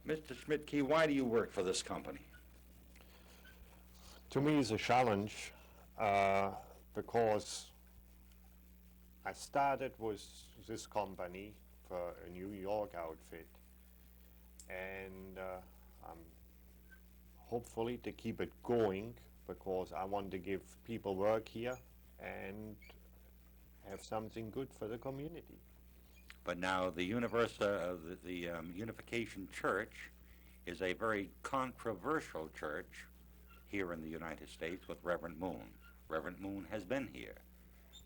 Mr. Schmidtke, why do you work for this company? To me, it's a challenge because I started with this company for a New York outfit, and I'm hopefully to keep it going because I want to give people work here and have something good for the community. But now the Unification Church is a very controversial church here in the United States with Reverend Moon. Reverend Moon has been here.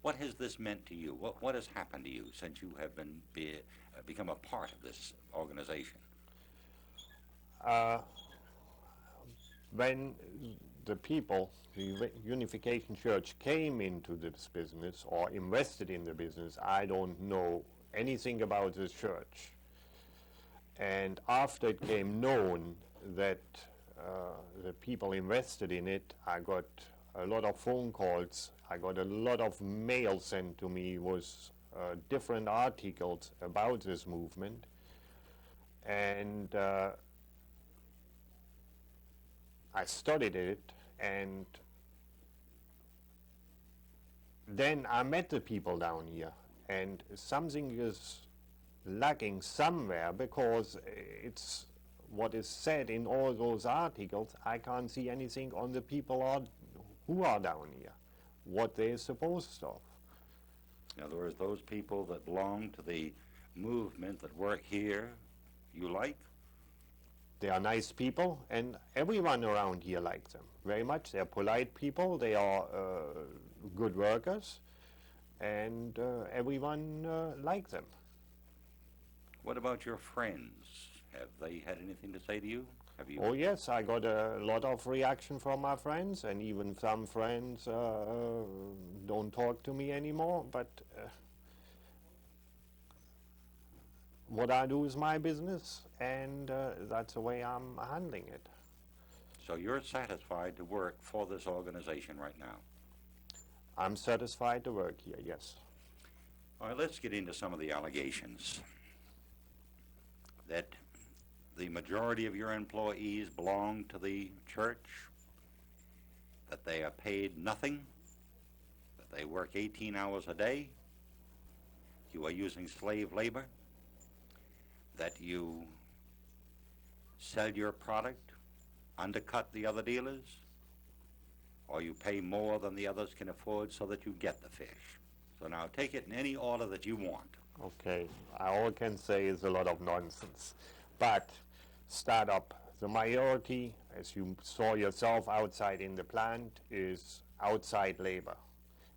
What has this meant to you? What has happened to you since you have become a part of this organization? When the people, the Unification Church came into this business or invested in the business, I don't know anything about this church. And after it came known that the people invested in it, I got a lot of phone calls, I got a lot of mail sent to me with different articles about this movement. And I studied it, and then I met the people down here, and something is lacking somewhere because it's what is said in all those articles. I can't see anything on the people who are down here, what they're supposed of. In other words, those people that belong to the movement that work here, you like? They are nice people, and everyone around here likes them very much. They're polite people, they are good workers, and everyone likes them. What about your friends? Have they had anything to say to you? Have you? Oh yes, I got a lot of reaction from my friends, and even some friends don't talk to me anymore, but what I do is my business, and that's the way I'm handling it. So you're satisfied to work for this organization right now? I'm satisfied to work here, yes. All right, let's get into some of the allegations. That the majority of your employees belong to the church, that they are paid nothing, that they work 18 hours a day, you are using slave labor, that you sell your product, undercut the other dealers, or you pay more than the others can afford so that you get the fish. So now take it in any order that you want. Okay, all I can say is a lot of nonsense. But start up. The majority, as you saw yourself outside in the plant, is outside labor.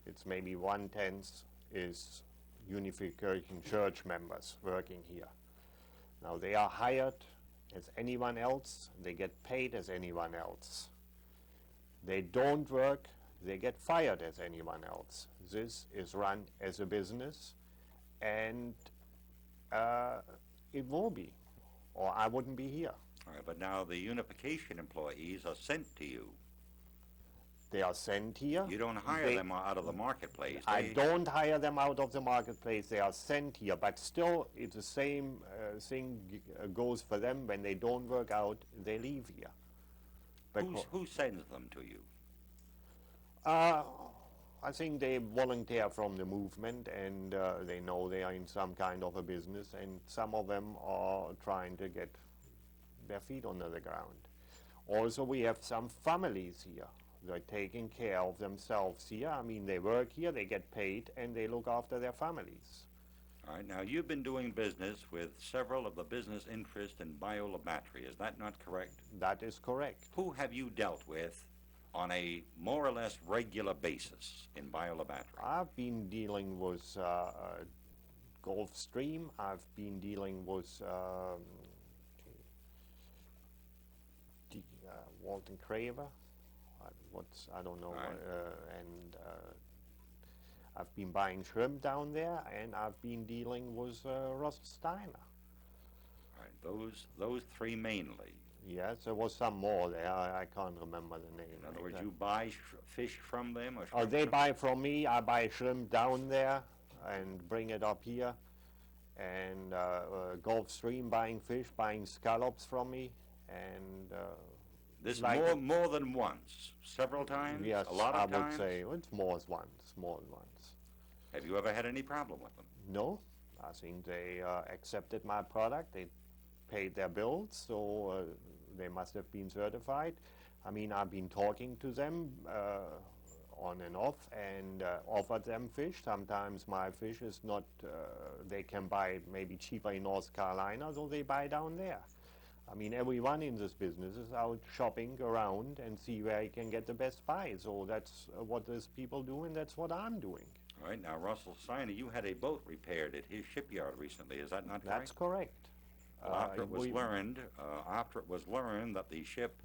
It's maybe 1/10 is Unification Church members working here. Now they are hired as anyone else, they get paid as anyone else. They don't work, they get fired as anyone else. This is run as a business, and it will be, or I wouldn't be here. All right, but now the Unification employees are sent to you. They are sent here. You don't hire them out of the marketplace. I don't hire them out of the marketplace. They are sent here, but still it's the same thing goes for them. When they don't work out, they leave here. Who sends them to you? I think they volunteer from the movement, and they know they are in some kind of a business, and some of them are trying to get their feet under the ground. Also, we have some families here. They're taking care of themselves here. I mean, they work here, they get paid, and they look after their families. All right, now you've been doing business with several of the business interests in Biola Battery. Is that not correct? That is correct. Who have you dealt with on a more or less regular basis in Biola Battery? I've been dealing with Gulfstream. I've been dealing with Walton Craver. I don't know. Right. And I've been buying shrimp down there, and I've been dealing with Russell Steiner. All right, those three mainly. Yes, there was some more there. I can't remember the name. In other words, you buy fish from them? Or they buy from me. I buy shrimp down there and bring it up here. and Gulf Stream buying fish, buying scallops from me, and This like- more than once, several times, yes, a lot I of times. would say it's more than once, more than once. Have you ever had any problem with them? No, I think they accepted my product. They paid their bills, so they must have been certified. I mean, I've been talking to them on and off and offered them fish. Sometimes my fish is not, they can buy maybe cheaper in North Carolina, so they buy down there. I mean, everyone in this business is out shopping around and see where he can get the best buy. So that's what these people do, and that's what I'm doing. All right, now, Russell Steiner, you had a boat repaired at his shipyard recently. Is that not correct? That's correct. Well, after it was learned that the ship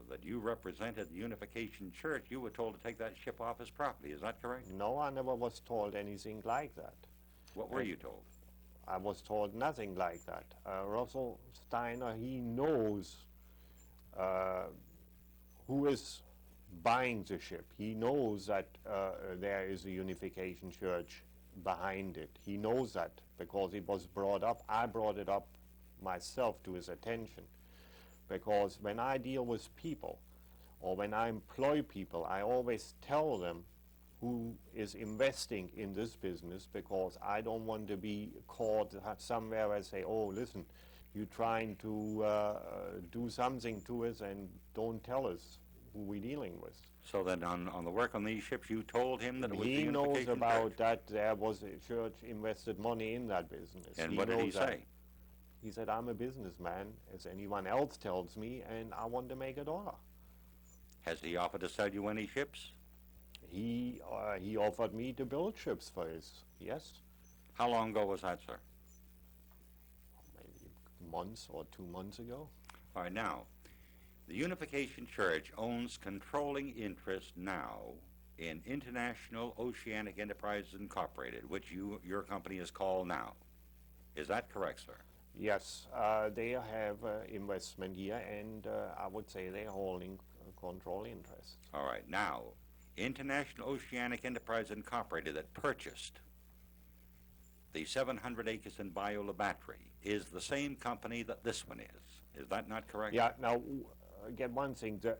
that you represented, the Unification Church, you were told to take that ship off his property. Is that correct? No, I never was told anything like that. What were you told? I was told nothing like that. Russell Steiner, he knows who is buying the ship. He knows that there is a Unification Church behind it. He knows that because it was brought up. I brought it up myself to his attention. Because when I deal with people or when I employ people, I always tell them who is investing in this business, because I don't want to be caught somewhere and say, oh, listen, you're trying to do something to us and don't tell us who we're dealing with. So then on the work on these ships, you told him that it was the He Unification knows about Church? that there was a church invested money in that business. And what did he knows that. say? He said, I'm a businessman, as anyone else tells me, and I want to make a dollar. Has he offered to sell you any ships? He offered me to build ships for his, yes, How long ago was that, sir? maybe months or 2 months ago. All right, now, the Unification Church owns controlling interest now in International Oceanic Enterprises Incorporated, which your company is called now. Is that correct, sir? Yes, they have investment here, and I would say they're holding control interest. All right, now, International Oceanic Enterprise Incorporated that purchased the 700 acres in Biola Battery is the same company that this one is. Is that not correct? Yeah, now, get one thing, the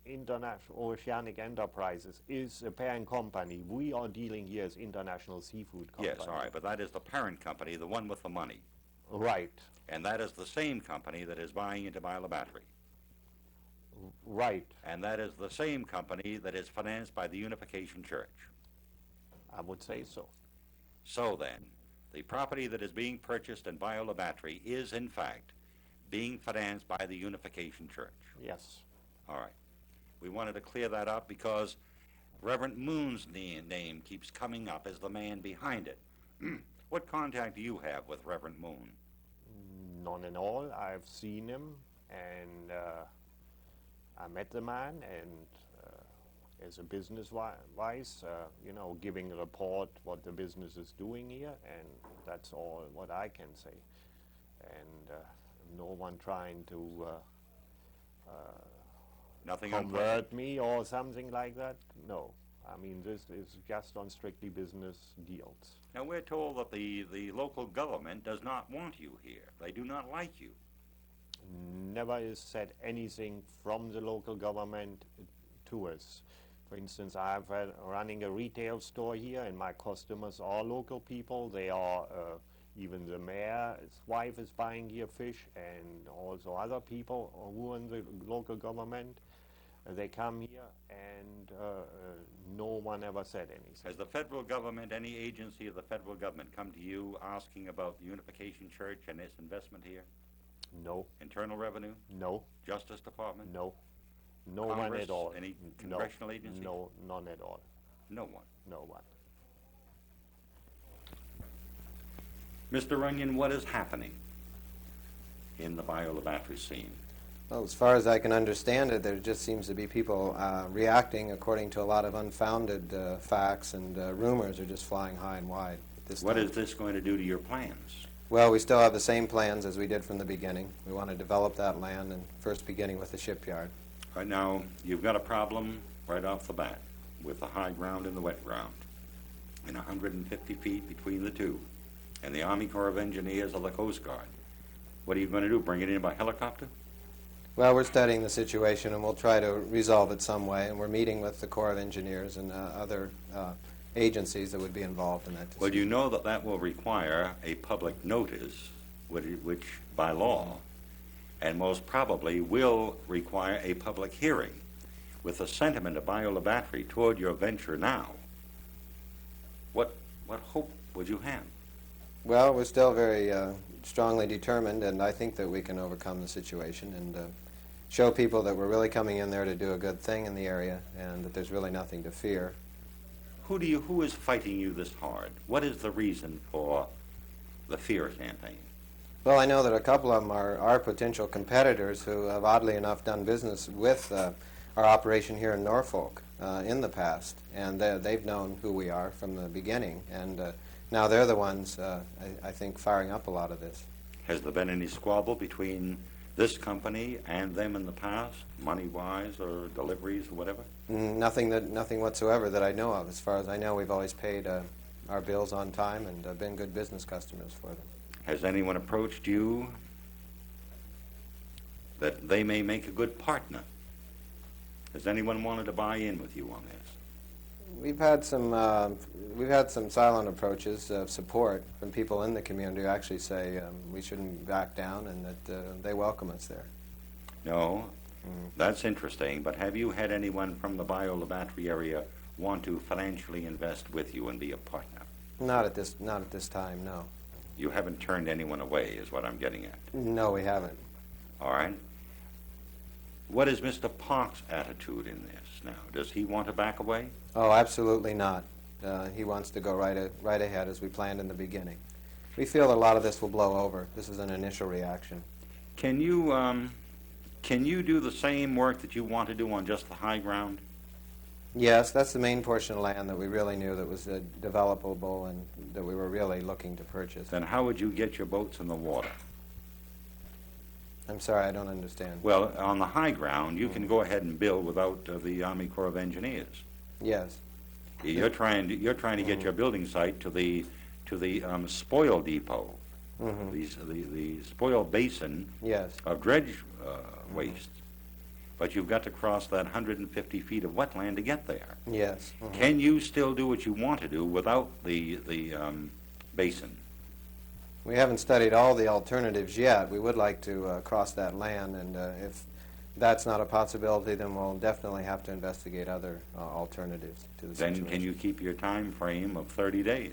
International Oceanic Enterprises is a parent company. We are dealing here as International Seafood Company. Yes, all right, but that is the parent company, the one with the money. Right, And that is the same company that is buying into Biola Battery. right, And that is the same company that is financed by the Unification Church. I would say so. So then, the property that is being purchased in Biola Battery is, in fact, being financed by the Unification Church. Yes. All right. We wanted to clear that up because Reverend Moon's name keeps coming up as the man behind it. What contact do you have with Reverend Moon? None at all. I've seen him, and I met the man, and as a business-wise, giving a report what the business is doing here, and that's all what I can say. And no one trying to Nothing unpleasant? convert me or something like that. No. I mean, this is just on strictly business deals. Now, we're told that the local government does not want you here. They do not like you. Never is said anything from the local government to us. For instance, I've running a retail store here, and my customers are local people. They are, even the mayor's wife is buying here fish, and also other people who are in the local government. They come here, and no one ever said anything. Has the federal government, any agency of the federal government, come to you asking about the Unification Church and its investment here? No, Internal Revenue? no, Justice Department? no. No one Congress? at all. Any congressional agency? No, none at all. No one. No one. Mr. Runyon, what is happening in the Biola Battery scene? Well, as far as I can understand it, there just seems to be people reacting according to a lot of unfounded facts, and rumors are just flying high and wide at this What time. is this going to do to your plans? Well, we still have the same plans as we did from the beginning. We want to develop that land, and first beginning with the shipyard. Right now, you've got a problem right off the bat with the high ground and the wet ground, and 150 feet between the two. and the Army Corps of Engineers or the Coast Guard. What are you going to do, bring it in by helicopter? Well, we're studying the situation, and we'll try to resolve it some way, and we're meeting with the Corps of Engineers and other agencies that would be involved in that decision. Well, you know that that will require a public notice, which by law, and most probably will require a public hearing. With the sentiment of Biola Battery toward your venture now, what hope would you have? Well, we're still very strongly determined, and I think that we can overcome the situation and show people that we're really coming in there to do a good thing in the area and that there's really nothing to fear. Who is fighting you this hard? What is the reason for the fear campaign? Well, I know that a couple of them are potential competitors who have, oddly enough, done business with our operation here in Norfolk in the past, and they've known who we are from the beginning, and now they're the ones, I think, firing up a lot of this. Has there been any squabble between this company and them in the past, money-wise or deliveries or whatever? Nothing whatsoever that I know of. As far as I know, we've always paid our bills on time and been good business customers for them. Has anyone approached you that they may make a good partner? Has anyone wanted to buy in with you on this? We've had some silent approaches of support from people in the community who actually say we shouldn't back down and that they welcome us there. No, that's interesting. But have you had anyone from the Biola Battery area want to financially invest with you and be a partner? Not at this time, no. You haven't turned anyone away, is what I'm getting at. No, we haven't. All right. What is Mr. Park's attitude in this now? Does he want to back away? Oh, absolutely not. He wants to go right ahead as we planned in the beginning. We feel that a lot of this will blow over. This is an initial reaction. Can you do the same work that you want to do on just the high ground? Yes, that's the main portion of land that we really knew that was developable and that we were really looking to purchase. Then how would you get your boats in the water? I'm sorry, I don't understand. Well, on the high ground, you can go ahead and build without the Army Corps of Engineers. Yes. You're trying to get your building site to the spoil depot, the spoil basin Yes. of dredge waste. But you've got to cross that 150 feet of wetland to get there. Yes. Can you still do what you want to do without the basin? We haven't studied all the alternatives yet. We would like to cross that land, and if that's not a possibility, then we'll definitely have to investigate other alternatives to the situation. Then can you keep your time frame of 30 days?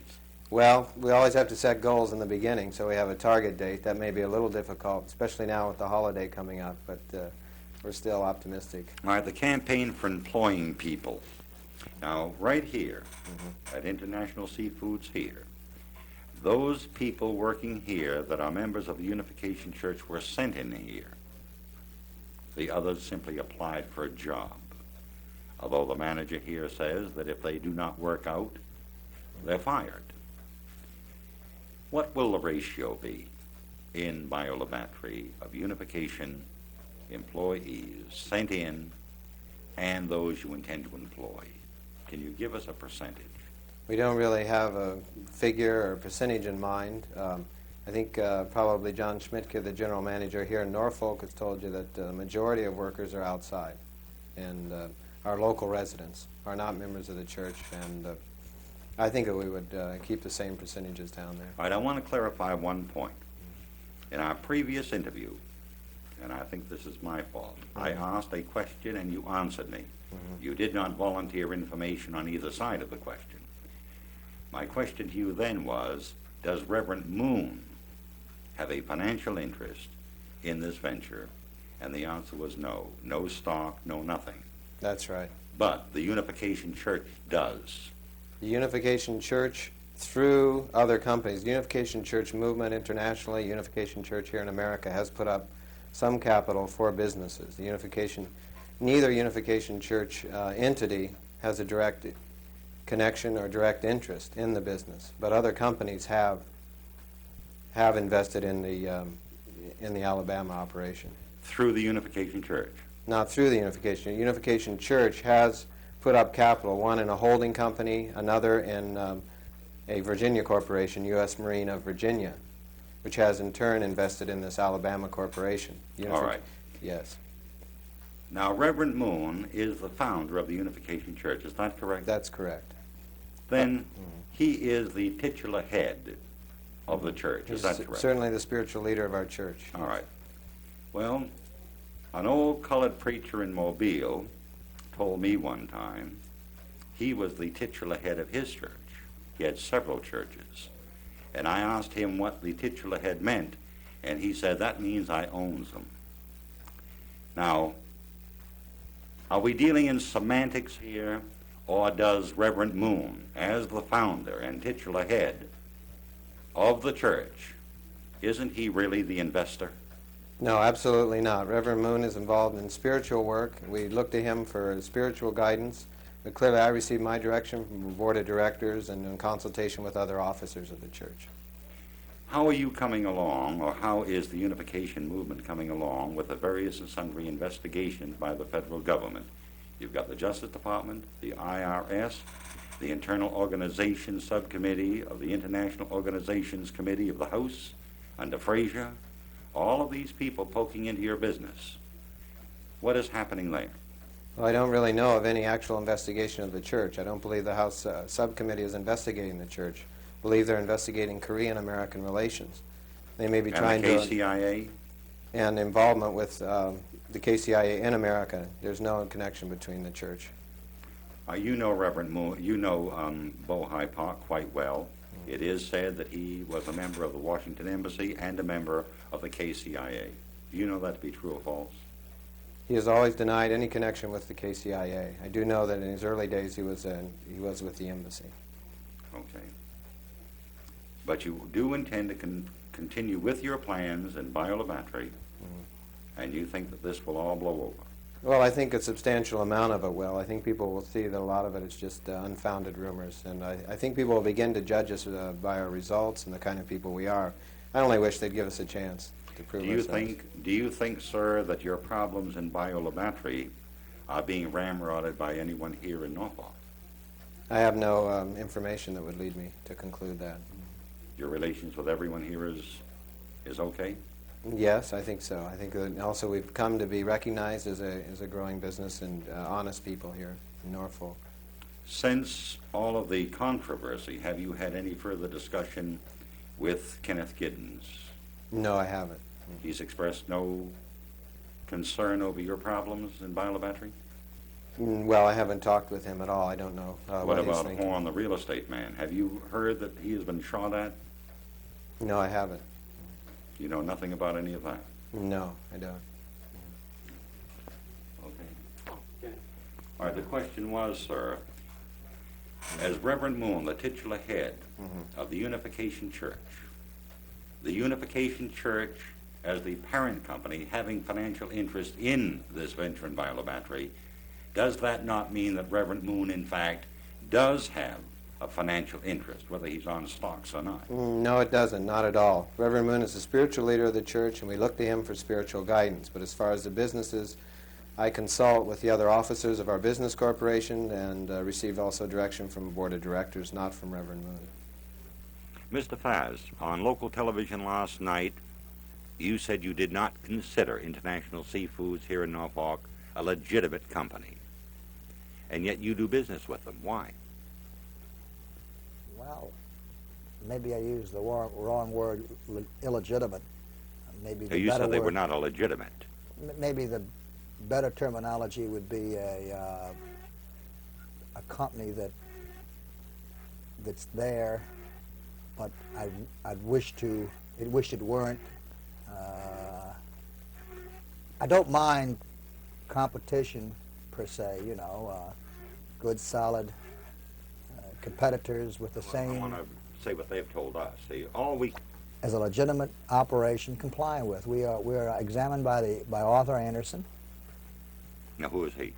Well, we always have to set goals in the beginning, so we have a target date. That may be a little difficult, especially now with the holiday coming up, but we're still optimistic. All right, the campaign for employing people. Now, right here at International Seafoods here, those people working here that are members of the Unification Church were sent in here. The others simply applied for a job. Although the manager here says that if they do not work out, they're fired. What will the ratio be in Biola Battery of Unification employees sent in and those you intend to employ? Can you give us a percentage? We don't really have a figure or percentage in mind. I think probably John Schmidtke, the general manager here in Norfolk, has told you that the majority of workers are outside, and our local residents are not members of the church, and I think that we would keep the same percentages down there. All right, I want to clarify one point. In our previous interview, and I think this is my fault, I asked a question and you answered me. You did not volunteer information on either side of the question. My question to you then was, does Reverend Moon have a financial interest in this venture? And the answer was no. No stock, no nothing. That's right. But the Unification Church does. The Unification Church, through other companies, the Unification Church movement internationally, Unification Church here in America has put up some capital for businesses. Neither Unification Church entity has a direct connection or direct interest in the business, but other companies have invested in the Alabama operation. Through the Unification Church? Not through the Unification. Unification Church has put up capital, one in a holding company, another in a Virginia corporation, U.S. Marine of Virginia, which has in turn invested in this Alabama corporation. All right. Yes, Now, Reverend Moon is the founder of the Unification Church. Is that correct? that's correct. Then he is the titular head of the church. Is that correct? Certainly the spiritual leader of our church. All right. Well, an old colored preacher in Mobile told me one time he was the titular head of his church. He had several churches. And I asked him what the titular head meant, and he said, that means I owns them. Now, are we dealing in semantics here, or does Reverend Moon, as the founder and titular head of the church, isn't he really the investor? No, absolutely not. Reverend Moon is involved in spiritual work. We look to him for spiritual guidance. But clearly, I receive my direction from the board of directors and in consultation with other officers of the church. How are you coming along, or how is the unification movement coming along with the various and sundry investigations by the federal government? You've got the Justice Department, the IRS, the Internal Organization Subcommittee of the International Organizations Committee of the House, under Frazier, all of these people poking into your business. What is happening there? Well, I don't really know of any actual investigation of the church. I don't believe the House subcommittee is investigating the church. I believe they're investigating Korean-American relations. They may be trying and the to... KCIA? And involvement with the KCIA in America. There's no connection between the church. You know Reverend Moon, you know Bo High Park quite well. It is said that he was a member of the Washington Embassy and a member of the KCIA. Do you know that to be true or false? He has always denied any connection with the KCIA. I do know that in his early days he was with the embassy. Okay. But you do intend to continue with your plans in Biola Battery, and you think that this will all blow over? Well, I think a substantial amount of it will. I think people will see that a lot of it is just unfounded rumors, and I think people will begin to judge us by our results and the kind of people we are. I only wish they'd give us a chance to prove ourselves. Do you think, sir, that your problems in Biola Battery are being ramrodded by anyone here in Norfolk? I have no information that would lead me to conclude that. Your relations with everyone here is okay? Yes, I think so. I think that also we've come to be recognized as a growing business and honest people here in Norfolk. Since all of the controversy, have you had any further discussion with Kenneth Giddens? No, I haven't. He's expressed no concern over your problems in Biola Battery? Well, I haven't talked with him at all. I don't know What he's about thinking. Horn, the real estate man? Have you heard that he has been shot at? No, I haven't. You know nothing about any of that? No, I don't. Okay. All right, the question was, sir, as Reverend Moon, the titular head of the Unification Church, the Unification Church as the parent company having financial interest in this venture in Biola Battery, does that not mean that Reverend Moon, in fact, does have a financial interest, whether he's on stocks or not? No, it doesn't. Not at all. Reverend Moon is the spiritual leader of the church, and we look to him for spiritual guidance. But as far as the businesses, I consult with the other officers of our business corporation and receive also direction from the board of directors, not from Reverend Moon. Mr. Faz, on local television last night, you said you did not consider International Seafoods here in Norfolk a legitimate company, and yet you do business with them. Why? Well, maybe I used the wrong word, illegitimate. Maybe the You better said they were word- not illegitimate. Maybe the better terminology would be a company that's there, but I'd wish it weren't. I don't mind competition per se, good solid competitors with the I same, want to say what they've told us. See, all we as a legitimate operation complying with. We are examined by Arthur Anderson, now who is he?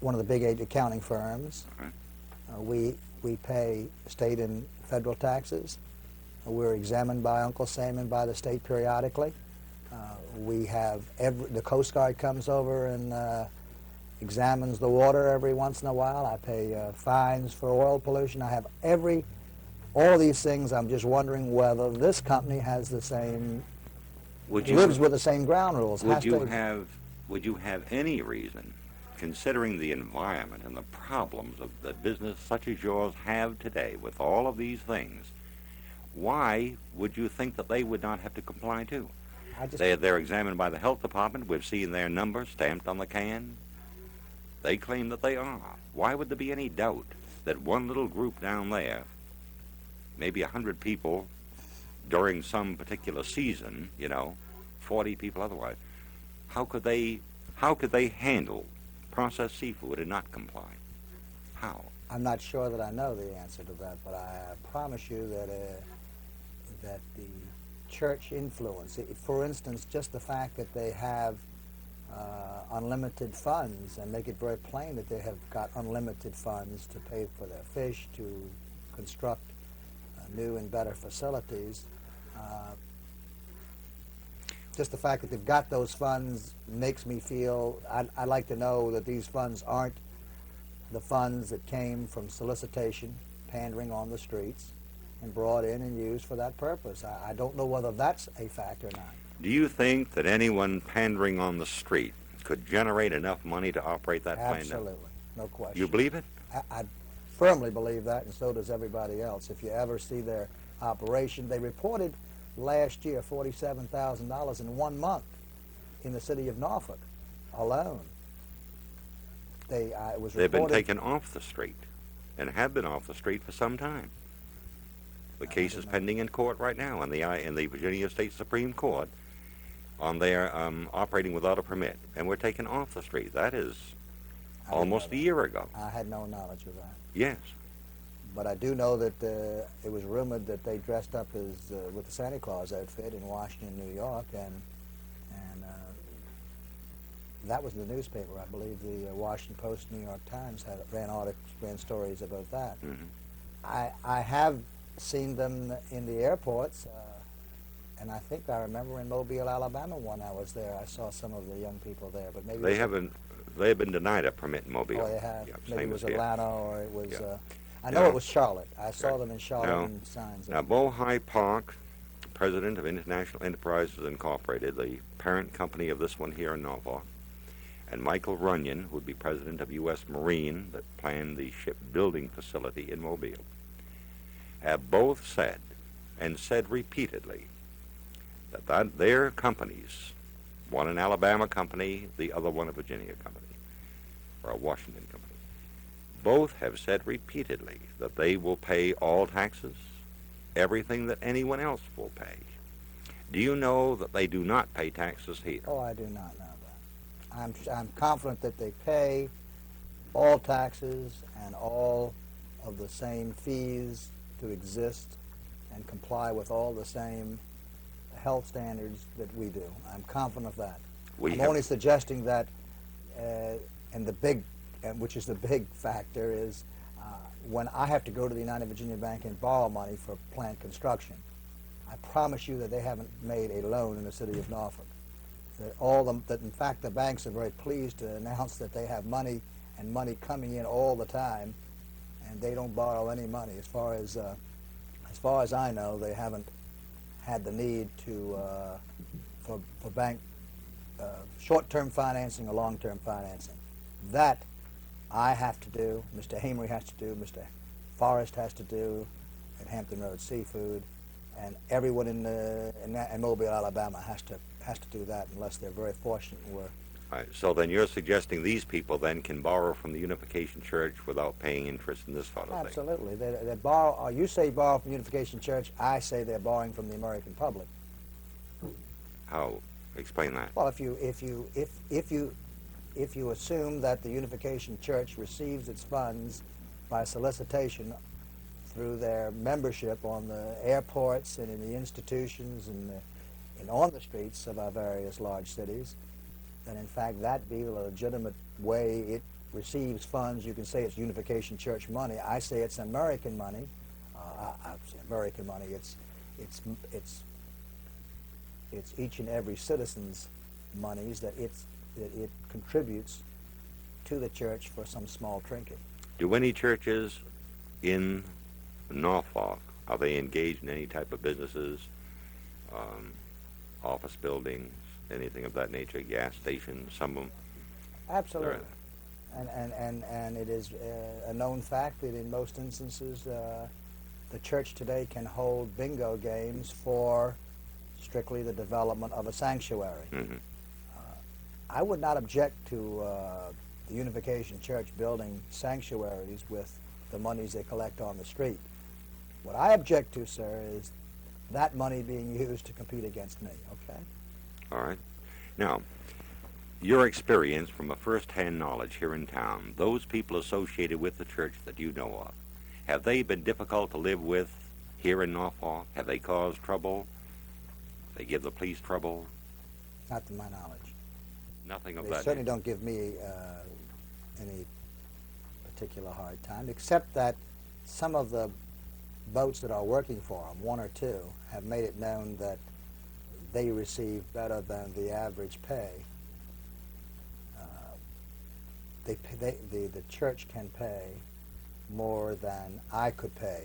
one of the big eight accounting firms. Uh-huh. We pay state and federal taxes. We're examined by Uncle Sam and by the state periodically. We have the Coast Guard comes over and examines the water every once in a while. I pay fines for oil pollution. I have every All these things, I'm just wondering whether this company has the same, lives with the same ground rules. Would has you to- have any reason, considering the environment and the problems of the business such as yours have today with all of these things, why would you think that they would not have to comply too? I just, They're examined by the health department. We've seen their number stamped on the can. They claim that they are. Why would there be any doubt that one little group down there, maybe 100 people during some particular season, 40 people otherwise, how could they handle processed seafood and not comply? How? I'm not sure that I know the answer to that, but I promise you that the church influence, for instance, just the fact that they have unlimited funds and make it very plain that they have got unlimited funds to pay for their fish, to construct new and better facilities. Just the fact that they've got those funds makes me feel, I'd like to know that these funds aren't the funds that came from solicitation, pandering on the streets, and brought in and used for that purpose. I don't know whether that's a fact or not. Do you think that anyone pandering on the street could generate enough money to operate that plant? Absolutely, no question. You believe it? I firmly believe that, and so does everybody else. If you ever see their operation, they reported last year $47,000 in 1 month in the city of Norfolk alone. It was They've been reported, taken off the street and have been off the street for some time. The case is pending in court right now in the Virginia State Supreme Court on their operating without a permit, and we're taken off the street. That is I didn't almost know a that. year ago. I had no knowledge of that. Yes. But I do know that it was rumored that they dressed up as with the Santa Claus outfit in Washington, New York, and that was in the newspaper. I believe the Washington Post, New York Times ran stories about that. Mm-hmm. I have seen them in the airports, and I think I remember in Mobile, Alabama, when I was there, I saw some of the young people there. But maybe They have been denied a permit in Mobile. Oh, they have. Yeah, Maybe same it was as here. Atlanta, or it was. Yeah. I know Now- it was Charlotte. I saw Right. them in Charlotte Now- in signs. Now, Bohai Park, president of International Enterprises Incorporated, the parent company of this one here in Norfolk, and Michael Runyon, who would be president of U.S. Marine, that planned the shipbuilding facility in Mobile, have both said, and said repeatedly, that their companies, one an Alabama company, the other one a Virginia company, or a Washington company, both have said repeatedly that they will pay all taxes, everything that anyone else will pay. Do you know that they do not pay taxes here? Oh, I do not know that. I'm confident that they pay all taxes and all of the same fees to exist and comply with all the same health standards that we do. I'm confident of that. I'm only suggesting that, and which is the big factor, is when I have to go to the United Virginia Bank and borrow money for plant construction, I promise you that they haven't made a loan in the city of Norfolk. That in fact the banks are very pleased to announce that they have money and money coming in all the time, and they don't borrow any money. As far as I know, they haven't had the need to for bank short-term financing or long-term financing. That I have to do, Mr. Amory has to do, Mr. Forrest has to do at Hampton Road Seafood, and everyone in Mobile, Alabama has to do that unless they're very fortunate. All right, so then you're suggesting these people then can borrow from the Unification Church without paying interest in this sort of thing? Absolutely. They borrow. You say borrow from Unification Church. I say they're borrowing from the American public. How? Explain that. Well, if you assume that the Unification Church receives its funds by solicitation through their membership on the airports and in the institutions and on the streets of our various large cities, then in fact that be the legitimate way it receives funds. You can say it's Unification Church money. I say it's American money. I say American money. It's each and every citizen's monies that it contributes to the church for some small trinket. Do any churches in Norfolk Are they engaged in any type of businesses, office buildings, anything of that nature, gas stations, some of them? Absolutely. And it is a known fact that in most instances the church today can hold bingo games for strictly the development of a sanctuary. Mm-hmm. I would not object to the Unification Church building sanctuaries with the monies they collect on the street. What I object to, sir, is that money being used to compete against me, okay? All right. Now, your experience from a first-hand knowledge here in town, those people associated with the church that you know of, have they been difficult to live with here in Norfolk? Have they caused trouble? They give the police trouble? Not to my knowledge. Nothing of They that certainly nature. don't give me any particular hard time, except that some of the boats that are working for them, one or two, have made it known that they receive better than the average pay. The church can pay more than I could pay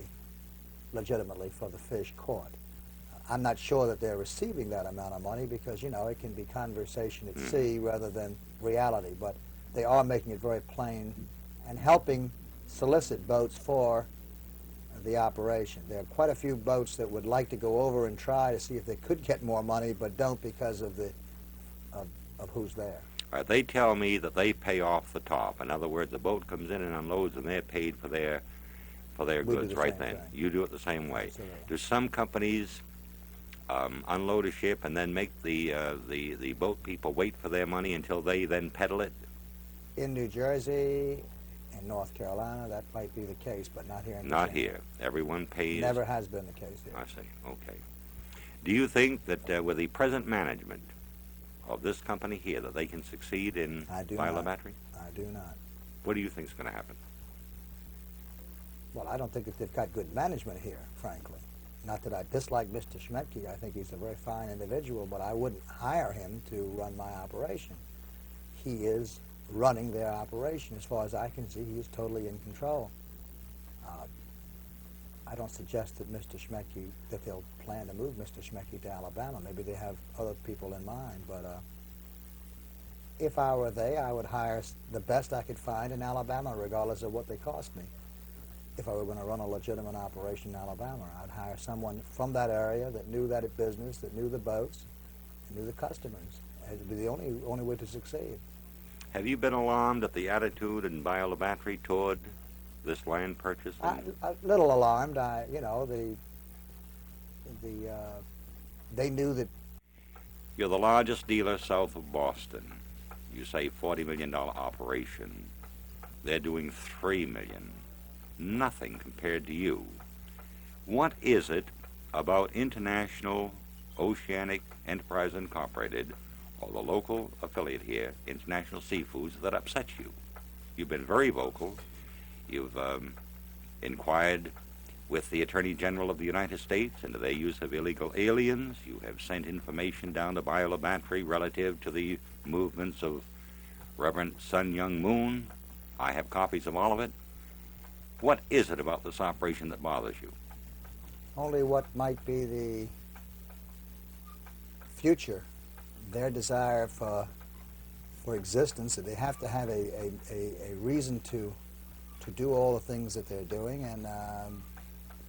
legitimately for the fish caught. I'm not sure that they're receiving that amount of money because, you know, it can be conversation at sea rather than reality. But they are making it very plain and helping solicit boats for the operation. There are quite a few boats that would like to go over and try to see if they could get more money, but don't because of who's there. They tell me that they pay off the top. In other words, the boat comes in and unloads, and they're paid for their We do goods the right same then. thing. You do it the same way. Absolutely. Do some companies unload a ship and then make the boat people wait for their money until they then peddle it? In New Jersey and North Carolina, that might be the case, but not here in Not Virginia. here. Everyone pays. Never has been the case here. I see. Okay. Do you think that with the present management of this company here, that they can succeed in I do Viola not. Battery? I do not. What do you think is going to happen? Well, I don't think that they've got good management here, frankly. Not that I dislike Mr. Schmetke. I think he's a very fine individual, but I wouldn't hire him to run my operation. He is running their operation. As far as I can see, he is totally in control. I don't suggest that that they'll plan to move Mr. Schmetke to Alabama. Maybe they have other people in mind, but if I were they, I would hire the best I could find in Alabama, regardless of what they cost me. If I were going to run a legitimate operation in Alabama, I'd hire someone from that area that knew that business, that knew the boats, and knew the customers. It would be the only way to succeed. Have you been alarmed at the attitude in Viola Battery toward this land purchase? A little alarmed. They knew that. You're the largest dealer south of Boston. You say $40 million operation. They're doing $3 million. Nothing compared to you. What is it about International Oceanic Enterprise Incorporated, or the local affiliate here, International Seafoods, that upsets you? You've been very vocal. You've inquired with the Attorney General of the United States into their use of illegal aliens. You have sent information down to Viola Battery relative to the movements of Reverend Sun Young Moon. I have copies of all of it. What is it about this operation that bothers you? Only what might be the future, their desire for existence, that they have to have a reason to do all the things that they're doing, and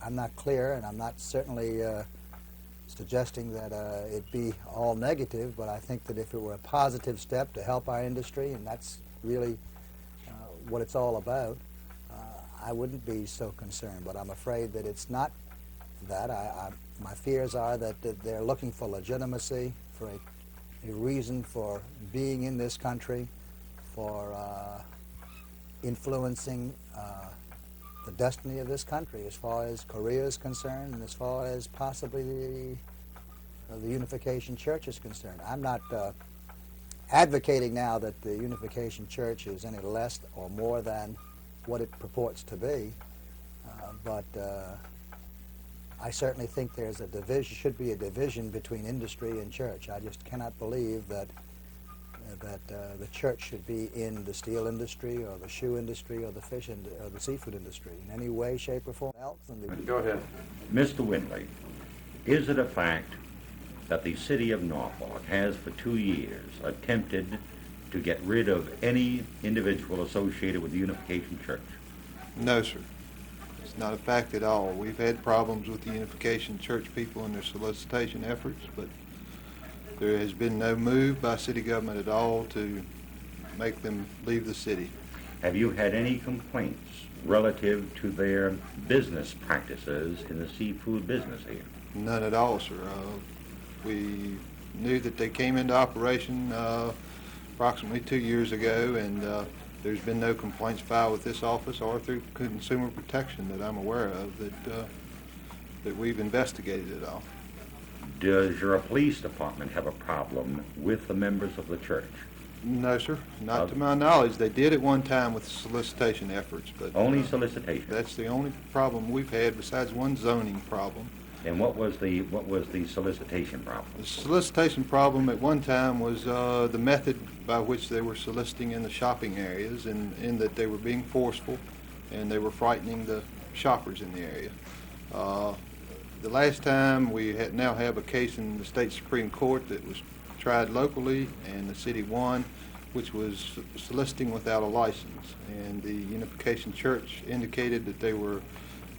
I'm not clear, and I'm not certainly suggesting that it be all negative, but I think that if it were a positive step to help our industry, and that's really what it's all about, I wouldn't be so concerned. But I'm afraid that it's not that. My fears are that they're looking for legitimacy, for a reason for being in this country, for influencing the destiny of this country as far as Korea is concerned and as far as possibly the Unification Church is concerned. I'm not advocating now that the Unification Church is any less or more than what it purports to be, but I certainly think there's a division, should be a division between industry and church. I just cannot believe that that the church should be in the steel industry or the shoe industry or the fish or the seafood industry in any way, shape, or form else. Go ahead. Mr. Windley, is it a fact that the city of Norfolk has for 2 years attempted to get rid of any individual associated with the Unification Church? No, sir. It's not a fact at all. We've had problems with the Unification Church people in their solicitation efforts, but there has been no move by city government at all to make them leave the city. Have you had any complaints relative to their business practices in the seafood business here? None at all, sir. We knew that they came into operation approximately 2 years ago, and there's been no complaints filed with this office or through Consumer Protection that I'm aware of that we've investigated at all. Does your police department have a problem with the members of the church? No, sir. Not to my knowledge. They did at one time with solicitation efforts, but Only solicitation? that's the only problem we've had besides one zoning problem. And what was the solicitation problem? The solicitation problem at one time was the method by which they were soliciting in the shopping areas, and in that they were being forceful and they were frightening the shoppers in the area. The last time we now have a case in the state Supreme Court that was tried locally, and the city won, which was soliciting without a license. And the Unification Church indicated that they were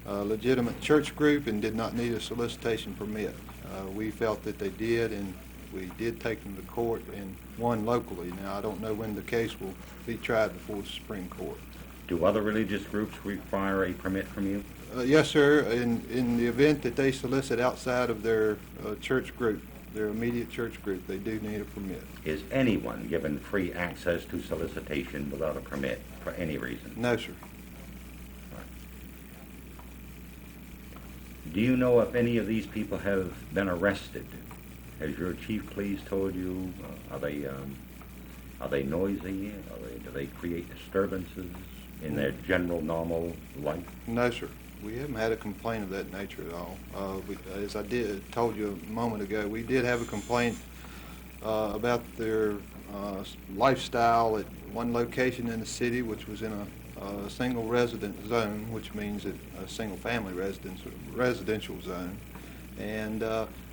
a legitimate church group and did not need a solicitation permit. We felt that they did, and we did take them to court and won locally. Now, I don't know when the case will be tried before the Supreme Court. Do other religious groups require a permit from you? Yes, sir. In the event that they solicit outside of their church group, their immediate church group, they do need a permit. Is anyone given free access to solicitation without a permit for any reason? No, sir. Do you know if any of these people have been arrested? Has your chief police told you? Are they noisy? Do they create disturbances in their general normal life? No, sir. We haven't had a complaint of that nature at all. As I told you a moment ago, we did have a complaint about their lifestyle at one location in the city, which was in a single resident zone, which means a single family residential zone. And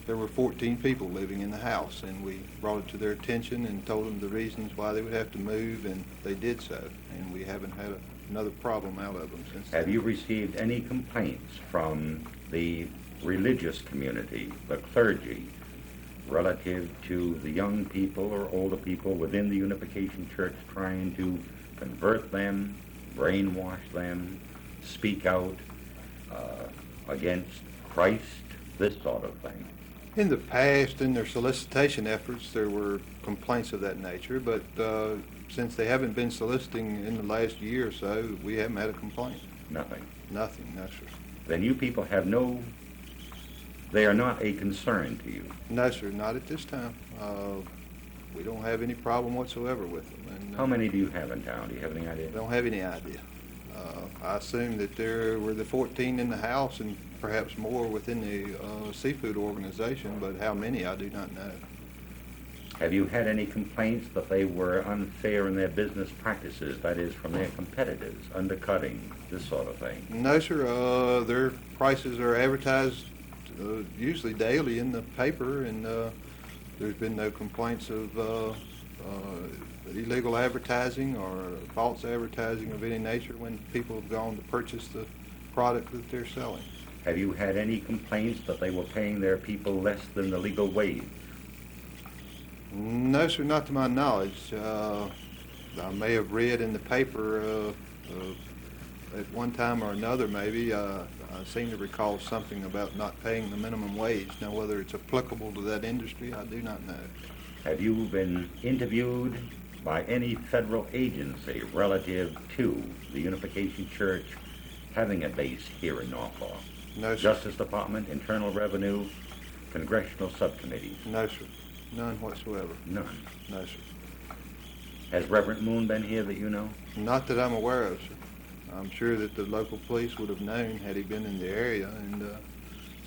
there were 14 people living in the house, and we brought it to their attention and told them the reasons why they would have to move, and they did so. And we haven't had another problem out of them since then. Have you received any complaints from the religious community, the clergy, relative to the young people or older people within the Unification Church trying to convert them, brainwash them, speak out against Christ, this sort of thing? In the past, in their solicitation efforts, there were complaints of that nature, but since they haven't been soliciting in the last year or so, we haven't had a complaint. Nothing. Nothing, no, sir. Then you people have they are not a concern to you? No, sir, not at this time. We don't have any problem whatsoever with them. And, How many do you have in town? Do you have any idea? Don't have any idea. I assume that there were the 14 in the house and perhaps more within the seafood organization, but how many, I do not know. Have you had any complaints that they were unfair in their business practices, that is, from their competitors, undercutting, this sort of thing? No, sir. Their prices are advertised usually daily in the paper, and there's been no complaints of illegal advertising or false advertising of any nature when people have gone to purchase the product that they're selling. Have you had any complaints that they were paying their people less than the legal wage? No, sir, not to my knowledge. I may have read in the paper at one time or another, maybe. I seem to recall something about not paying the minimum wage. Now, whether it's applicable to that industry, I do not know. Have you been interviewed by any federal agency relative to the Unification Church having a base here in Norfolk? No, sir. Justice Department, Internal Revenue, Congressional Subcommittees? No, sir. None whatsoever. None. No, sir. Has Reverend Moon been here that you know? Not that I'm aware of, sir. I'm sure that the local police would have known had he been in the area, and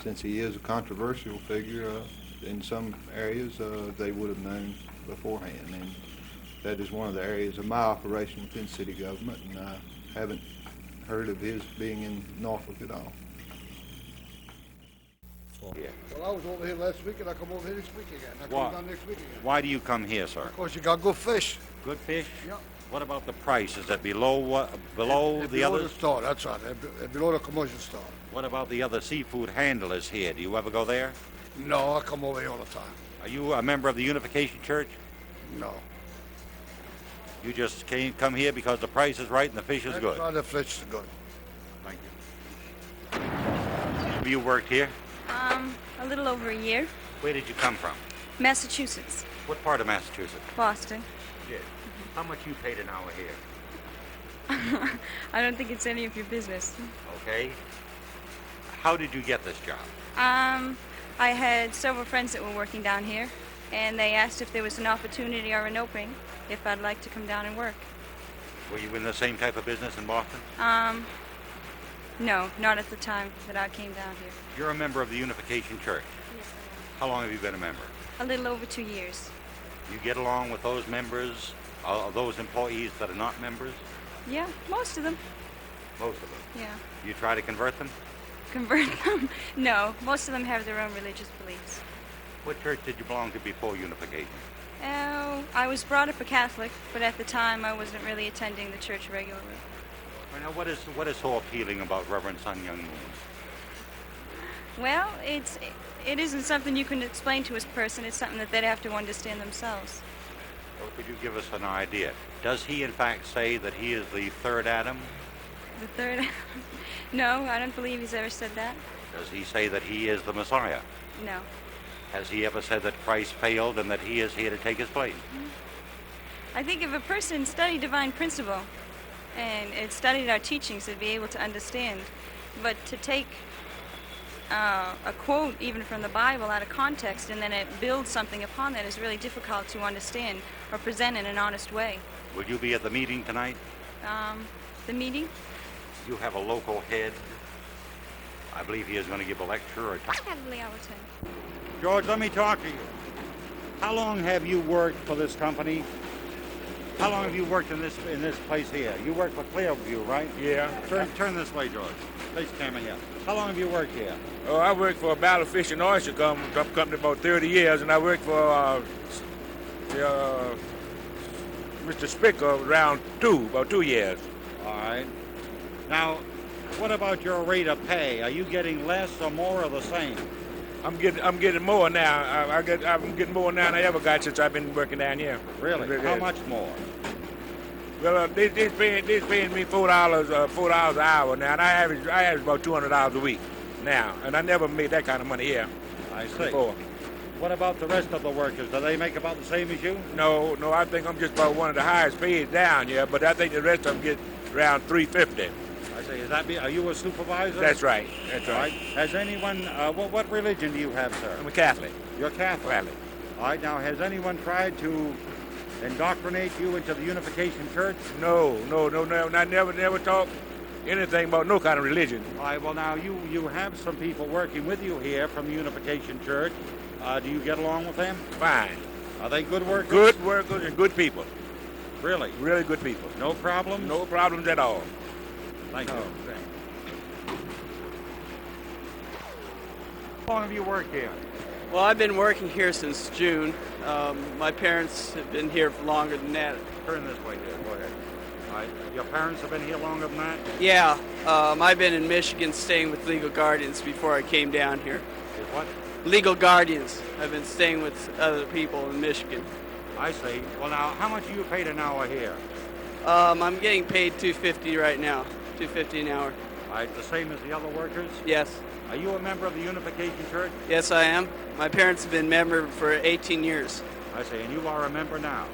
since he is a controversial figure in some areas, they would have known beforehand. And that is one of the areas of my operation within city government, and I haven't heard of his being in Norfolk at all. Yeah. Well, I was over here last week, and I come over here this week again. I Why? come down next week again. Why do you come here, sir? Of course, you got good fish. Good fish? Yeah. What about the price? Is it below below They're the below others? the store, that's right. They're below the commercial store. What about the other seafood handlers here? Do you ever go there? No, I come over here all the time. Are you a member of the Unification Church? No. You just come here because the price is right and the fish is good? That's right, the fish is good. Thank you. Have you worked here? A little over a year. Where did you come from? Massachusetts, What part of Massachusetts? Boston. Yes. How much you paid an hour here? I don't think it's any of your business. Okay. How did you get this job? I had several friends that were working down here, and they asked if there was an opportunity or an opening, if I'd like to come down and work. Were you in the same type of business in Boston? No, not at the time that I came down here. You're a member of the Unification Church. Yes, How long have you been a member? I am. A little over 2 years. You get along with those members, those employees that are not members? Yeah, most of them. Most of them. Yeah. You try to convert them? Convert them? No, most of them have their own religious beliefs. What church did you belong to before Unification? Oh, I was brought up a Catholic, but at the time I wasn't really attending the church regularly. Now, what is so appealing about Reverend Sun Young Moon? Well, it isn't something you can explain to a person. It's something that they'd have to understand themselves. Well, could you give us an idea? Does he, in fact, say that he is the third Adam? The third? No, I don't believe he's ever said that. Does he say that he is the Messiah? No. Has he ever said that Christ failed and that he is here to take his place? I think if a person studied divine principle and studied our teachings, they'd be able to understand. But to take a quote, even from the Bible, out of context, and then it builds something upon that is really difficult to understand or present in an honest way. Will you be at the meeting tonight? The meeting? You have a local head. I believe he is going to give a lecture or talk. Probably I will attend. George, let me talk to you. How long have you worked for this company? How long have you worked in this place here? You work for Clearview, right? Yeah. Turn this way, George. Place the camera here. How long have you worked here? Oh, I worked for a Battle Fish and Oyster company about 30 years, and I worked for Mr. Spicker about 2 years. All right. Now, what about your rate of pay? Are you getting less or more or the same? I'm getting more now. I'm getting more now than I ever got since I've been working down here. Really? How much more? Well, they're paying me $4 an hour now, and I average about $200 a week now, and I never made that kind of money here. I see. Before. What about the rest of the workers? Do they make about the same as you? No, I think I'm just about one of the highest paid down here, but I think the rest of them get around $350. I say, are you a supervisor? That's right. That's All right. Has anyone, what religion do you have, sir? I'm a Catholic. You're Catholic? Catholic. All right, now, has anyone tried to indoctrinate you into the Unification Church? No. I never talk anything about no kind of religion. All right, well, now, you have some people working with you here from the Unification Church. Do you get along with them? Fine. Are they good workers? Good workers and good people. Really? Really good people. No problems? No problems at all. Thank you. No. How long have you worked here? Well, I've been working here since June. My parents have been here for longer than that. Turn this way, dear. Go ahead. All right. Your parents have been here longer than that? Yeah, I've been in Michigan staying with Legal Guardians before I came down here. Is what? Legal Guardians. I've been staying with other people in Michigan. I see. Well, now, how much are you paid an hour here? I'm getting paid $2.50 right now. $2.50 an hour. All right, the same as the other workers? Yes. Are you a member of the Unification Church? Yes, I am. My parents have been member for 18 years. I see, and you are a member now.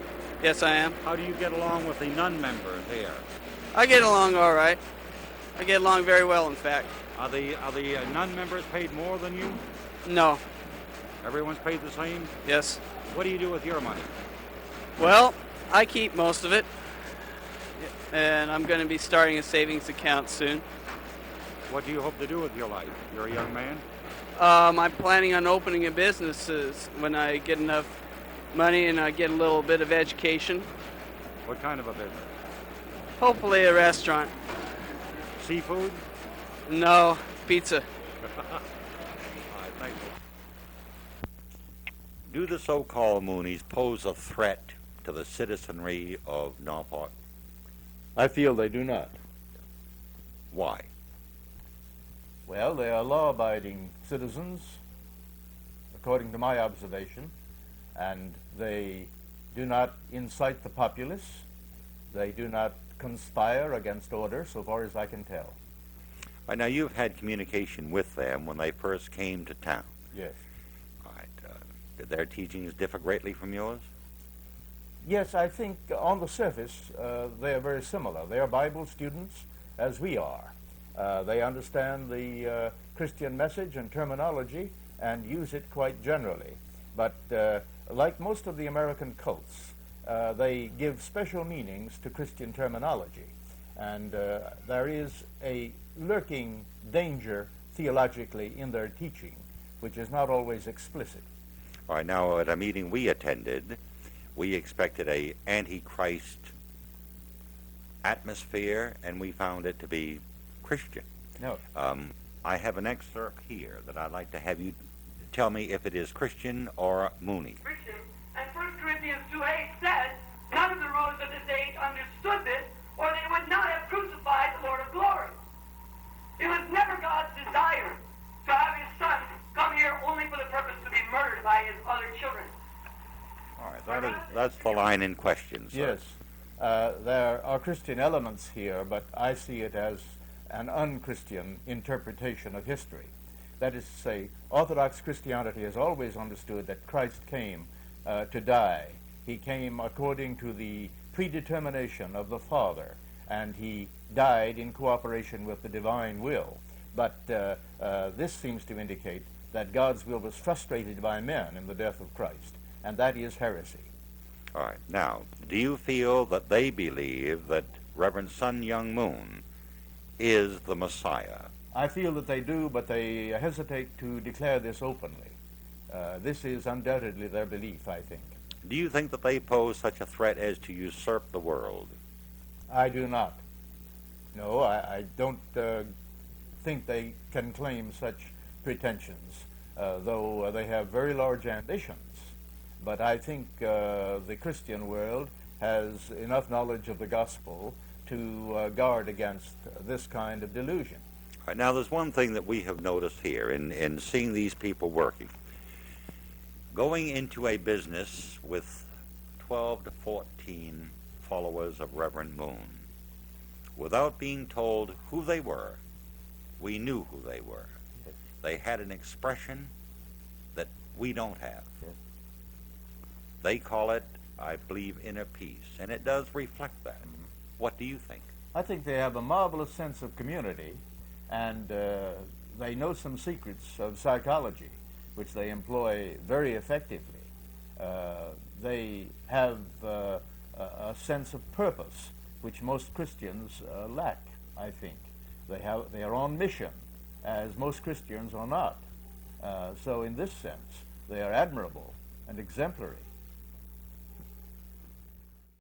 Yes, I am. How do you get along with the non-members here? I get along all right. I get along very well, in fact. Are the non-members paid more than you? No. Everyone's paid the same? Yes. What do you do with your money? Well, I keep most of it. And I'm going to be starting a savings account soon. What do you hope to do with your life? You're a young man? I'm planning on opening a business when I get enough money and I get a little bit of education. What kind of a business? Hopefully a restaurant. Seafood? No, pizza. All right, thank you. Do the so-called Moonies pose a threat to the citizenry of Norfolk? I feel they do not. Why? Well, they are law-abiding citizens, according to my observation, and they do not incite the populace. They do not conspire against order, so far as I can tell. All right, now, you've had communication with them when they first came to town. Yes. All right. Did their teachings differ greatly from yours? Yes, I think on the surface they are very similar. They are Bible students, as we are. They understand the Christian message and terminology and use it quite generally. But like most of the American cults, they give special meanings to Christian terminology. And there is a lurking danger theologically in their teaching, which is not always explicit. All right, now, at a meeting we attended, we expected a antichrist atmosphere, and we found it to be Christian. No. I have an excerpt here that I'd like to have you tell me if it is Christian or Mooney. Christian, and 1 Corinthians 2:8 says, none of the rulers of this age understood this, or they would not have crucified the Lord of glory. It was never God's desire to have his son come here only for the purpose to be murdered by his other children. All right, that's the line in question, sir. Yes. There are Christian elements here, but I see it as an unchristian interpretation of history. That is to say, Orthodox Christianity has always understood that Christ came to die. He came according to the predetermination of the Father, and he died in cooperation with the divine will. But this seems to indicate that God's will was frustrated by men in the death of Christ, and that is heresy. All right. Now, do you feel that they believe that Reverend Sun Young Moon is the Messiah? I feel that they do, but they hesitate to declare this openly. This is undoubtedly their belief, I think. Do you think that they pose such a threat as to usurp the world? I do not. No, I don't think they can claim such pretensions, though they have very large ambitions. But I think the Christian world has enough knowledge of the gospel to guard against this kind of delusion. All right, now, there's one thing that we have noticed here in seeing these people working. Going into a business with 12 to 14 followers of Reverend Moon, without being told who they were, we knew who they were. Yes. They had an expression that we don't have. Yes. They call it, I believe, inner peace, and it does reflect that. Mm-hmm. What do you think? I think they have a marvelous sense of community, and they know some secrets of psychology, which they employ very effectively. They have a sense of purpose, which most Christians lack, I think. They are on mission, as most Christians are not. So in this sense, they are admirable and exemplary.